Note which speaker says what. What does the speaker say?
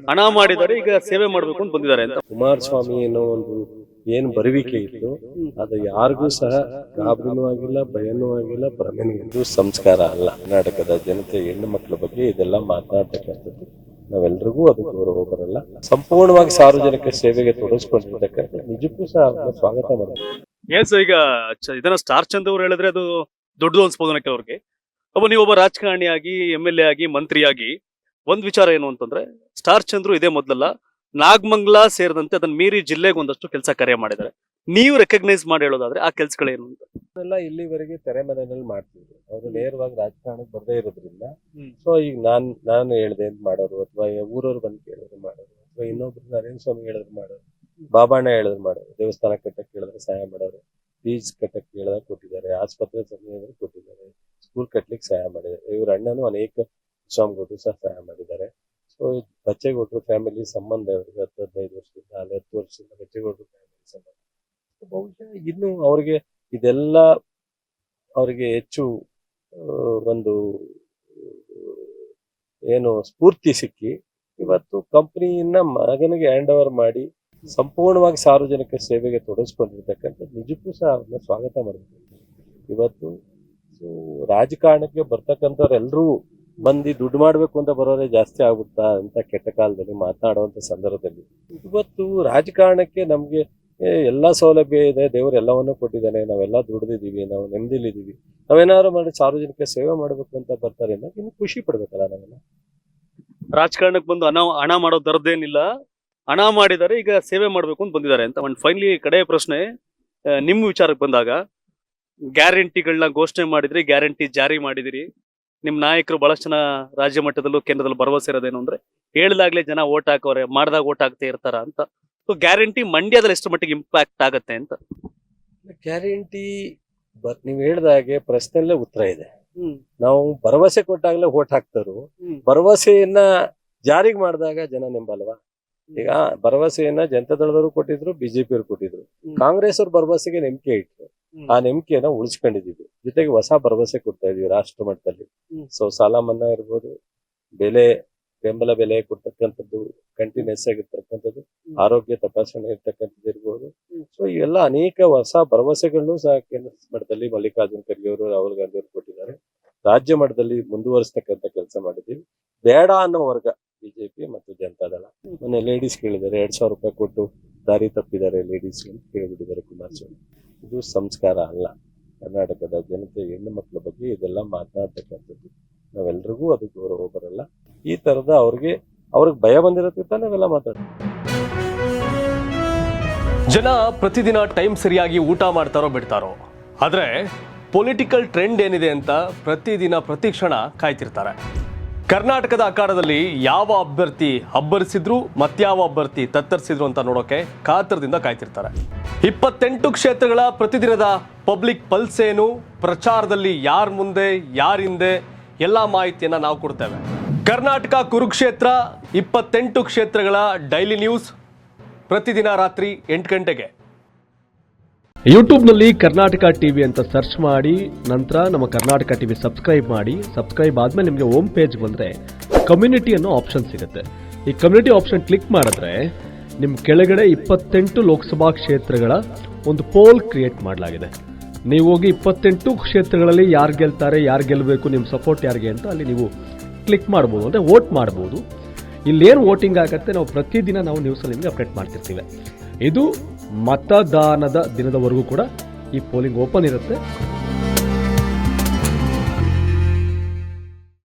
Speaker 1: ಹಣ ಮಾಡಿದ್ದಾರೆ, ಈಗ ಸೇವೆ ಮಾಡಬೇಕು ಅಂತ ಬಂದಿದ್ದಾರೆ ಅಂತ.
Speaker 2: ಕುಮಾರಸ್ವಾಮಿ ಅನ್ನೋ ಒಂದು ಏನ್ ಬರುವಿಕೆ ಇತ್ತು ಅದು ಯಾರಿಗೂ ಸಹ ಗಾಬರಿನೂ ಆಗಿಲ್ಲ, ಭಯನೂ ಆಗಿಲ್ಲ, ಭ್ರಮೆನೂ ಇದು ಸಂಸ್ಕಾರ ಅಲ್ಲ. ಕರ್ನಾಟಕದ ಜನತೆ ಹೆಣ್ಣು ಮಕ್ಕಳ ಬಗ್ಗೆ ಇದೆಲ್ಲ ಮಾತನಾಡ್ತಕ್ಕಂಥದ್ದು ನಾವೆಲ್ರಿಗೂ ಅದು ಗೌರವ ಬರಲ್ಲ. ಸಂಪೂರ್ಣವಾಗಿ ಸಾರ್ವಜನಿಕ ಸೇವೆಗೆ ತೊಡಗಿಸ್ಕೊಂಡಿರ್ತಕ್ಕಂಥ ನಿಜಕ್ಕೂ ಸಹ ಅವ್ರನ್ನ ಸ್ವಾಗತ ಮಾಡ್ತೀವಿ.
Speaker 1: ಎಸ್, ಈಗ ಇದನ್ನ ಸ್ಟಾರ್ ಚಂದ್ ಅವರು ಹೇಳಿದ್ರೆ ಅದು ದೊಡ್ಡದು ಅನ್ಸ್ಬೋದು ಕೆಲವ್ರಿಗೆ. ನೀವೊಬ್ಬ ರಾಜಕಾರಣಿಯಾಗಿ, MLA ಆಗಿ, ಮಂತ್ರಿಯಾಗಿ ಒಂದ್ ವಿಚಾರ ಏನು ಅಂತಂದ್ರೆ, ಸ್ಟಾರ್ ಚಂದ್ರು ಇದೇ ಮೊದಲಲ್ಲ, ನಾಗಮಂಗಲ ಸೇರಿದಂತೆ ಅದನ್ನ ಮೀರಿ ಜಿಲ್ಲೆಗೆ ಒಂದಷ್ಟು ಕೆಲಸ ಕಾರ್ಯ ಮಾಡಿದ್ದಾರೆ. ನೀವು ರೆಕಗ್ನೈಸ್ ಮಾಡಿ ಹೇಳೋದಾದ್ರೆ ಆ ಕೆಲಸಗಳೇನು ಅಂತ?
Speaker 2: ಎಲ್ಲ ಇಲ್ಲಿವರೆಗೆ ತೆರೆ ಮನೆಯಲ್ಲಿ ಮಾಡ್ತಿದ್ರು. ಅವರು ನೇರವಾಗಿ ರಾಜಕಾರಣಕ್ಕೆ ಬರದೇ ಇರೋದ್ರಿಂದ ಸೊ ಈಗ ನಾನು ಹೇಳ್ದೆ ಅಂತ ಮಾಡೋರು, ಅಥವಾ ಊರವ್ರು ಬಂದು ಕೇಳಿದ್ರು ಮಾಡೋರು, ಅಥವಾ ಇನ್ನೊಬ್ರು ನರೇಂದ್ರ ಸ್ವಾಮಿ ಹೇಳಿದ್ರು ಮಾಡೋರು, ಬಾಬಣ್ಣ ಹೇಳಿದ್ರು ಮಾಡೋರು, ದೇವಸ್ಥಾನ ಕಟ್ಟಕ್ಕೆ ಹೇಳಿದ್ರೆ ಸಹಾಯ ಮಾಡೋರು, ಫೀಸ್ ಕಟ್ಟಕ್ಕೆ ಹೇಳಿದಾಗ ಕೊಟ್ಟಿದ್ದಾರೆ, ಆಸ್ಪತ್ರೆ ಸಮಯ ಕೊಟ್ಟಿದ್ದಾರೆ, ಸ್ಕೂಲ್ ಕಟ್ಲಿಕ್ಕೆ ಸಹಾಯ ಮಾಡಿದ್ದಾರೆ. ಇವ್ರ ಅಣ್ಣನು ಅನೇಕ ಸ್ವಾಮಿಗಳು ಸಹ ಸಹಾಯ ಮಾಡಿದ್ದಾರೆ. ಸೊ ಬಚ್ಚೇಗೌಡರು ಫ್ಯಾಮಿಲಿ ಸಂಬಂಧ ಅವರಿಗೆ 10-15 ವರ್ಷದಿಂದ 10 ವರ್ಷದಿಂದ ಬಚ್ಚೇಗೌಡರು ಫ್ಯಾಮಿಲಿ ಸಂಬಂಧ. ಬಹುಶಃ ಇನ್ನು ಅವ್ರಿಗೆ ಇದೆಲ್ಲ ಅವರಿಗೆ ಹೆಚ್ಚು ಒಂದು ಏನು ಸ್ಫೂರ್ತಿ ಸಿಕ್ಕಿ ಇವತ್ತು ಕಂಪನಿಯನ್ನ ಮಗನಿಗೆ ಹ್ಯಾಂಡ್ ಓವರ್ ಮಾಡಿ ಸಂಪೂರ್ಣವಾಗಿ ಸಾರ್ವಜನಿಕ ಸೇವೆಗೆ ತೊಡಗಿಸ್ಕೊಂಡಿರ್ತಕ್ಕಂಥ ನಿಜಕ್ಕೂ ಸಹ ಅವ್ರನ್ನ ಸ್ವಾಗತ ಮಾಡಬೇಕು. ಇವತ್ತು ರಾಜಕಾರಣಕ್ಕೆ ಬರ್ತಕ್ಕಂಥವ್ರೆಲ್ಲರೂ ಬಂದು ದುಡ್ಡು ಮಾಡ್ಬೇಕು ಅಂತ ಬರೋರೇ ಜಾಸ್ತಿ ಆಗ್ಬಿಡ್ತಾ ಅಂತ ಕೆಟ್ಟ ಕಾಲದಲ್ಲಿ ಮಾತನಾಡುವಂತ ಸಂದರ್ಭದಲ್ಲಿ ಇವತ್ತು ರಾಜಕಾರಣಕ್ಕೆ ನಮ್ಗೆ ಎಲ್ಲಾ ಸೌಲಭ್ಯ ಇದೆ, ದೇವರು ಎಲ್ಲವನ್ನೂ ಕೊಟ್ಟಿದ್ದಾನೆ, ನಾವೆಲ್ಲ ದುಡ್ದಿದೀವಿ, ನಾವು ನೆಮ್ಮದಿಲಿದ್ದೀವಿ, ನಾವೇನಾದ್ರು ಮಾಡಿ ಸಾರ್ವಜನಿಕ ಸೇವೆ ಮಾಡ್ಬೇಕು ಅಂತ ಬರ್ತಾರೆ ಅಂದ್ರೆ ಇನ್ನು ಖುಷಿ ಪಡ್ಬೇಕಲ್ಲ ನಾವೆಲ್ಲ.
Speaker 1: ರಾಜಕಾರಣಕ್ಕೆ ಬಂದು ಹಣ ಮಾಡೋ ದರದೇನಿಲ್ಲ, ಹಣ ಮಾಡಿದ್ದಾರೆ, ಈಗ ಸೇವೆ ಮಾಡ್ಬೇಕು ಅಂತ ಬಂದಿದ್ದಾರೆ ಅಂತ. ಒಂದು ಫೈನಲಿ ಕಡೆಯ ಪ್ರಶ್ನೆ, ನಿಮ್ಮ ವಿಚಾರಕ್ಕೆ ಬಂದಾಗ ಗ್ಯಾರಂಟಿಗಳನ್ನ ಘೋಷಣೆ ಮಾಡಿದ್ರಿ, ಗ್ಯಾರಂಟಿ ಜಾರಿ ಮಾಡಿದಿರಿ, ನಿಮ್ ನಾಯಕರು ಬಹಳಷ್ಟು ಜನ ರಾಜ್ಯ ಮಟ್ಟದಲ್ಲೂ ಕೇಂದ್ರದಲ್ಲೂ ಭರವಸೆ ಇರೋದೇನು ಅಂದ್ರೆ ಹೇಳಿದಾಗ್ಲೇ ಜನ ಓಟ್ ಹಾಕೋರೆ, ಮಾಡಿದಾಗ ಓಟ್ ಹಾಕ್ತಾ ಇರ್ತಾರ ಅಂತ. ಸೊ ಗ್ಯಾರಂಟಿ ಮಂಡ್ಯದಲ್ಲಿ ಎಷ್ಟು ಮಟ್ಟಿಗೆ ಇಂಪ್ಯಾಕ್ಟ್ ಆಗತ್ತೆ ಅಂತ?
Speaker 2: ಗ್ಯಾರಂಟಿ ನೀವ್ ಹೇಳ್ದಾಗೆ ಪ್ರಶ್ನೆಲ್ಲೇ ಉತ್ತರ ಇದೆ. ನಾವು ಭರವಸೆ ಕೊಟ್ಟಾಗ್ಲೇ ಓಟ್ ಹಾಕ್ತಾರು, ಭರವಸೆಯನ್ನ ಜಾರಿಗೆ ಮಾಡಿದಾಗ ಜನ ನೆಂಬಲ್ವಾ? ಈಗ ಭರವಸೆಯನ್ನ ಜನತಾದಳದವರು ಕೊಟ್ಟಿದ್ರು, ಬಿಜೆಪಿಯವರು ಕೊಟ್ಟಿದ್ರು, ಕಾಂಗ್ರೆಸ್ ಅವ್ರ ಭರವಸೆಗೆ ನಂಬಿಕೆ ಇಟ್ರು, ಆ ನಂಬಿಕೆಯನ್ನ ಉಳಿಸ್ಕೊಂಡಿದೀವಿ. ಜೊತೆಗೆ ಹೊಸ ಭರವಸೆ ಕೊಡ್ತಾ ಇದೀವಿ ರಾಷ್ಟ್ರ ಮಟ್ಟದಲ್ಲಿ. ಸೊ ಸಾಲ ಮನ್ನಾ ಇರ್ಬೋದು, ಬೆಂಬಲ ಬೆಲೆ ಕೊಡ್ತಕ್ಕಂಥದ್ದು, ಕಂಟಿನ್ಯೂಸ್ ಆಗಿರ್ತಕ್ಕಂಥದ್ದು, ಆರೋಗ್ಯ ತಪಾಸಣೆ ಇರ್ತಕ್ಕಂಥದ್ದು ಇರ್ಬೋದು. ಸೊ ಇವೆಲ್ಲ ಅನೇಕ ಹೊಸ ಭರವಸೆಗಳನ್ನು ಸಹ ಕೇಂದ್ರ ಮಟ್ಟದಲ್ಲಿ ಮಲ್ಲಿಕಾರ್ಜುನ್ ಖರ್ಗೆ ಅವರು, ರಾಹುಲ್ ಗಾಂಧಿ ಅವರು ಕೊಟ್ಟಿದ್ದಾರೆ. ರಾಜ್ಯ ಮಟ್ಟದಲ್ಲಿ ಮುಂದುವರಿಸ್ತಕ್ಕಂಥ ಕೆಲಸ ಮಾಡಿದ್ದೀವಿ. ಬೇಡ ಅನ್ನೋ ವರ್ಗ ಬಿಜೆಪಿ ಮತ್ತು ಜನತಾದಳ. ಮೊನ್ನೆ ಲೇಡೀಸ್ ಕೇಳಿದ್ದಾರೆ, 2,000 ರೂಪಾಯಿ ಕೊಟ್ಟು ದಾರಿ ತಪ್ಪಿದ್ದಾರೆ ಲೇಡೀಸ್ ಅಂತ ಕೇಳಿಬಿಟ್ಟಿದ್ದಾರೆ ಕುಮಾರಸ್ವಾಮಿ. ಇದು ಸಂಸ್ಕಾರ ಅಲ್ಲ. ಕರ್ನಾಟಕದ ಜನತೆ ಹೆಣ್ಣು ಮಕ್ಕಳ ಬಗ್ಗೆ ಇದೆಲ್ಲ ಮಾತನಾಡ್ತಕ್ಕಂಥದ್ದು ನಾವೆಲ್ರಿಗೂ ಅದು ಗೌರವ ಬರಲ್ಲ. ಈ ತರದ ಅವ್ರಿಗೆ ಭಯ ಬಂದಿರತ್ತೆ ನಾವೆಲ್ಲ ಮಾತಾಡ್ತೀವಿ.
Speaker 3: ಜನ ಪ್ರತಿದಿನ ಟೈಮ್ ಸರಿಯಾಗಿ ಊಟ ಮಾಡ್ತಾರೋ ಬಿಡ್ತಾರೋ, ಆದ್ರೆ ಪೊಲಿಟಿಕಲ್ ಟ್ರೆಂಡ್ ಏನಿದೆ ಅಂತ ಪ್ರತಿದಿನ ಪ್ರತಿ ಕ್ಷಣ ಕಾಯ್ತಿರ್ತಾರೆ. ಕರ್ನಾಟಕದ ಅಖಾಡದಲ್ಲಿ ಯಾವ ಅಭ್ಯರ್ಥಿ ಅಬ್ಬರಿಸಿದ್ರು, ಮತ್ಯಾವ ಅಭ್ಯರ್ಥಿ ತತ್ತರಿಸಿದ್ರು ಅಂತ ನೋಡೋಕೆ ಕಾತರದಿಂದ ಕಾಯ್ತಿರ್ತಾರೆ. 28 ಕ್ಷೇತ್ರಗಳ ಪ್ರತಿದಿನದ ಪಬ್ಲಿಕ್ ಪಲ್ಸ್ ಏನು, ಪ್ರಚಾರದಲ್ಲಿ ಯಾರ ಮುಂದೆ ಯಾರ ಹಿಂದೆ, ಎಲ್ಲ ಮಾಹಿತಿಯನ್ನ ನಾವು ಕೊಡ್ತೇವೆ. ಕರ್ನಾಟಕ ಕುರುಕ್ಷೇತ್ರ 28 ಕ್ಷೇತ್ರಗಳ ಡೈಲಿ ನ್ಯೂಸ್ ಪ್ರತಿದಿನ ರಾತ್ರಿ 8 ಗಂಟೆಗೆ
Speaker 4: ಯೂಟ್ಯೂಬ್ನಲ್ಲಿ ಕರ್ನಾಟಕ ಟಿವಿ ಅಂತ ಸರ್ಚ್ ಮಾಡಿ, ನಂತರ ನಮ್ಮ ಕರ್ನಾಟಕ ಟಿವಿ ಸಬ್ಸ್ಕ್ರೈಬ್ ಮಾಡಿ. ಸಬ್ಸ್ಕ್ರೈಬ್ ಆದ್ಮೇಲೆ ನಿಮಗೆ ಹೋಮ್ ಪೇಜ್ ಬಂದರೆ ಕಮ್ಯುನಿಟಿ ಅನ್ನೋ ಆಪ್ಷನ್ ಸಿಗುತ್ತೆ. ಈ ಕಮ್ಯುನಿಟಿ ಆಪ್ಷನ್ ಕ್ಲಿಕ್ ಮಾಡಿದ್ರೆ ನಿಮ್ಮ ಕೆಳಗಡೆ 28 ಲೋಕಸಭಾ ಕ್ಷೇತ್ರಗಳ ಒಂದು ಪೋಲ್ ಕ್ರಿಯೇಟ್ ಮಾಡಲಾಗಿದೆ. ನೀವು ಹೋಗಿ 28 ಕ್ಷೇತ್ರಗಳಲ್ಲಿ ಯಾರು ಗೆಲ್ತಾರೆ, ಯಾರು ಗೆಲ್ಲಬೇಕು, ನಿಮ್ಮ ಸಪೋರ್ಟ್ ಯಾರಿಗೆ ಅಂತ ಅಲ್ಲಿ ನೀವು ಕ್ಲಿಕ್ ಮಾಡ್ಬೋದು, ಅಂದರೆ ವೋಟ್ ಮಾಡ್ಬೋದು. ಇಲ್ಲೇನು ವೋಟಿಂಗ್ ಆಗುತ್ತೆ ನಾವು ಪ್ರತಿದಿನ ನಾವು ನ್ಯೂಸಲ್ಲಿ ನಿಮಗೆ ಅಪ್ಡೇಟ್ ಮಾಡ್ತಿರ್ತೀವಿ. ಇದು ಮತದಾನದ ದಿನದವರೆಗೂ ಕೂಡ ಈ ಪೋಲಿಂಗ್ ಓಪನ್ ಇರುತ್ತೆ.